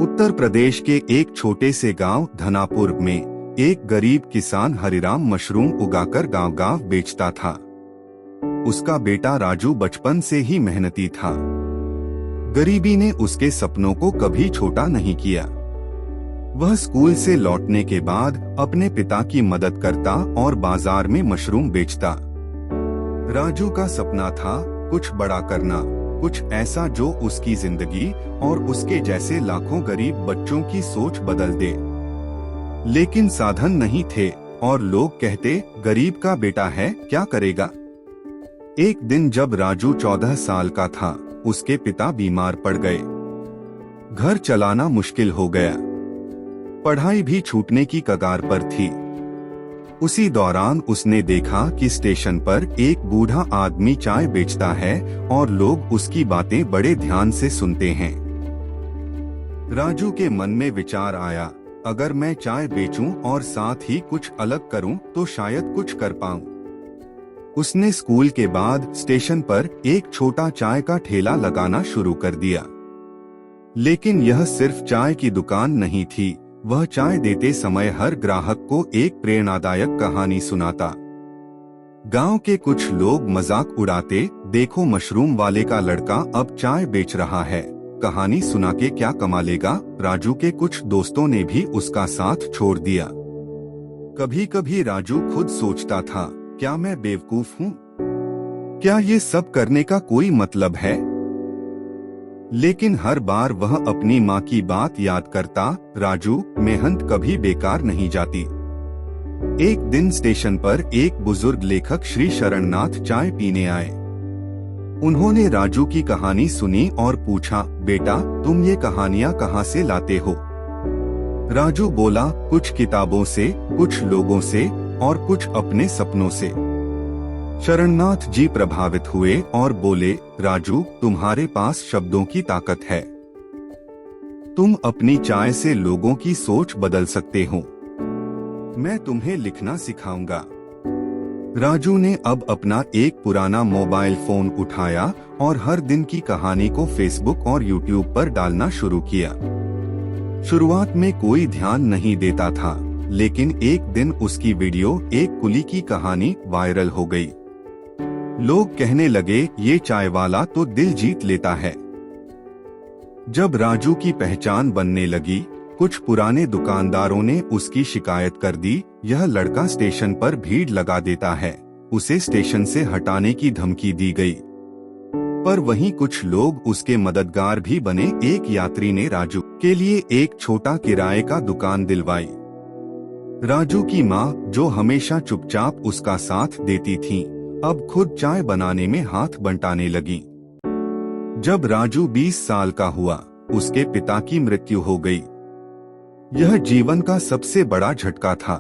उत्तर प्रदेश के एक छोटे से गांव धनापुर में एक गरीब किसान हरिराम मशरूम उगाकर गांव-गांव बेचता था। उसका बेटा राजू बचपन से ही मेहनती था। गरीबी ने उसके सपनों को कभी छोटा नहीं किया। वह स्कूल से लौटने के बाद अपने पिता की मदद करता और बाजार में मशरूम बेचता। राजू का सपना था कुछ बड़ा करना, कुछ ऐसा जो उसकी जिंदगी और उसके जैसे लाखों गरीब बच्चों की सोच बदल दे। लेकिन साधन नहीं थे और लोग कहते गरीब का बेटा है, क्या करेगा। एक दिन जब राजू 14 साल का था, उसके पिता बीमार पड़ गए। घर चलाना मुश्किल हो गया। पढ़ाई भी छूटने की कगार पर थी। उसी दौरान उसने देखा कि स्टेशन पर एक बूढ़ा आदमी चाय बेचता है और लोग उसकी बातें बड़े ध्यान से सुनते हैं। राजू के मन में विचार आया, अगर मैं चाय बेचूं और साथ ही कुछ अलग करूं तो शायद कुछ कर पाऊं। उसने स्कूल के बाद स्टेशन पर एक छोटा चाय का ठेला लगाना शुरू कर दिया। लेकिन यह सिर्फ चाय की दुकान नहीं थी, वह चाय देते समय हर ग्राहक को एक प्रेरणादायक कहानी सुनाता। गांव के कुछ लोग मजाक उड़ाते, देखो मशरूम वाले का लड़का अब चाय बेच रहा है, कहानी सुना के क्या कमा लेगा। राजू के कुछ दोस्तों ने भी उसका साथ छोड़ दिया। कभी कभी राजू खुद सोचता था, क्या मैं बेवकूफ हूँ? क्या ये सब करने का कोई मतलब है? लेकिन हर बार वह अपनी माँ की बात याद करता, राजू, मेहनत कभी बेकार नहीं जाती। एक दिन स्टेशन पर एक बुजुर्ग लेखक श्री शरणनाथ चाय पीने आए। उन्होंने राजू की कहानी सुनी और पूछा, बेटा तुम ये कहानियाँ कहाँ से लाते हो? राजू बोला, कुछ किताबों से, कुछ लोगों से और कुछ अपने सपनों से। शरणनाथ जी प्रभावित हुए और बोले, राजू तुम्हारे पास शब्दों की ताकत है। तुम अपनी चाय से लोगों की सोच बदल सकते हो। मैं तुम्हें लिखना सिखाऊंगा। राजू ने अब अपना एक पुराना मोबाइल फोन उठाया और हर दिन की कहानी को फेसबुक और यूट्यूब पर डालना शुरू किया। शुरुआत में कोई ध्यान नहीं देता था, लेकिन एक दिन उसकी वीडियो एक कुली की कहानी वायरल हो गई। लोग कहने लगे, ये चाय वाला तो दिल जीत लेता है। जब राजू की पहचान बनने लगी, कुछ पुराने दुकानदारों ने उसकी शिकायत कर दी, यह लड़का स्टेशन पर भीड़ लगा देता है। उसे स्टेशन से हटाने की धमकी दी गई। पर वहीं कुछ लोग उसके मददगार भी बने। एक यात्री ने राजू के लिए एक छोटा किराए का दुकान दिलवाई। राजू की माँ, जो हमेशा चुपचाप उसका साथ देती थी, अब खुद चाय बनाने में हाथ बंटाने लगी। जब राजू 20 साल का हुआ, उसके पिता की मृत्यु हो गई। यह जीवन का सबसे बड़ा झटका था।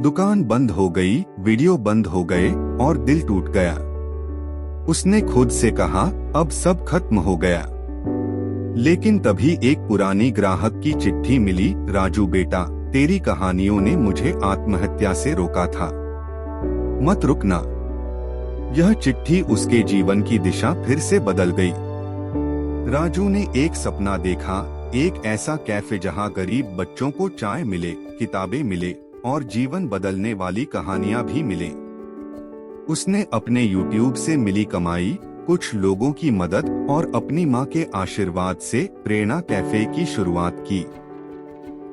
दुकान बंद हो गई, वीडियो बंद हो गए और दिल टूट गया। उसने खुद से कहा, अब सब खत्म हो गया। लेकिन तभी एक पुरानी ग्राहक की चिट्ठी मिली, राजू बेटा, तेरी कहानियों ने मुझे आत्महत्या से रोका था, मत रुकना। यह चिट्ठी उसके जीवन की दिशा फिर से बदल गई। राजू ने एक सपना देखा, एक ऐसा कैफे जहां गरीब बच्चों को चाय मिले, किताबें मिले और जीवन बदलने वाली कहानियां भी मिले। उसने अपने YouTube से मिली कमाई, कुछ लोगों की मदद और अपनी मां के आशीर्वाद से प्रेरणा कैफे की शुरुआत की।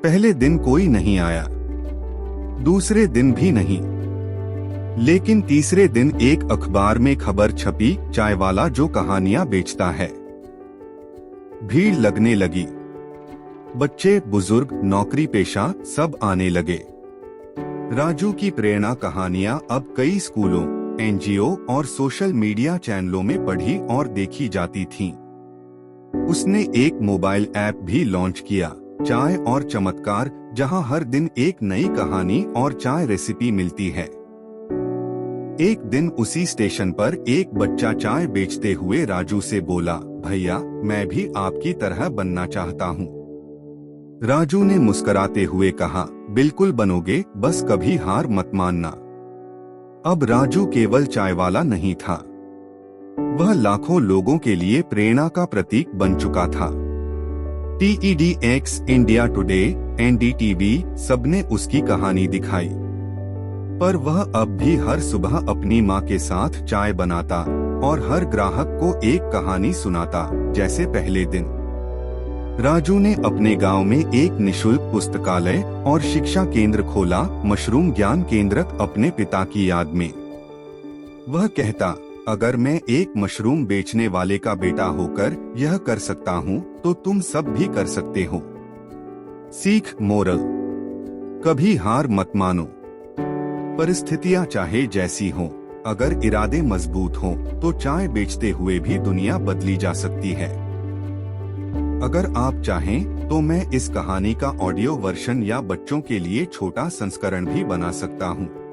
पहले दिन कोई नहीं आया, दूसरे दिन भी नहीं, लेकिन तीसरे दिन एक अखबार में खबर छपी, चाय वाला जो कहानियां बेचता है। भीड़ लगने लगी। बच्चे, बुजुर्ग, नौकरी पेशा सब आने लगे। राजू की प्रेरणा कहानियां अब कई स्कूलों, NGO और सोशल मीडिया चैनलों में पढ़ी और देखी जाती थीं। उसने एक मोबाइल ऐप भी लॉन्च किया, चाय और चमत्कार, जहां हर दिन एक नई कहानी और चाय रेसिपी मिलती है। एक दिन उसी स्टेशन पर एक बच्चा चाय बेचते हुए राजू से बोला, भैया मैं भी आपकी तरह बनना चाहता हूँ। राजू ने मुस्कुराते हुए कहा, बिल्कुल बनोगे, बस कभी हार मत मानना। अब राजू केवल चाय वाला नहीं था, वह लाखों लोगों के लिए प्रेरणा का प्रतीक बन चुका था। TEDx, इंडिया टुडे, NDTV सबने उसकी कहानी दिखाई। पर वह अब भी हर सुबह अपनी माँ के साथ चाय बनाता और हर ग्राहक को एक कहानी सुनाता, जैसे पहले दिन। राजू ने अपने गांव में एक निशुल्क पुस्तकालय और शिक्षा केंद्र खोला, मशरूम ज्ञान केंद्र, अपने पिता की याद में। वह कहता, अगर मैं एक मशरूम बेचने वाले का बेटा होकर यह कर सकता हूँ, तो तुम सब भी कर सकते हो। सीख, मोरल, कभी हार मत मानो। परिस्थितियाँ चाहे जैसी हो, अगर इरादे मजबूत हो तो चाय बेचते हुए भी दुनिया बदली जा सकती है। अगर आप चाहें तो मैं इस कहानी का ऑडियो वर्जन या बच्चों के लिए छोटा संस्करण भी बना सकता हूँ।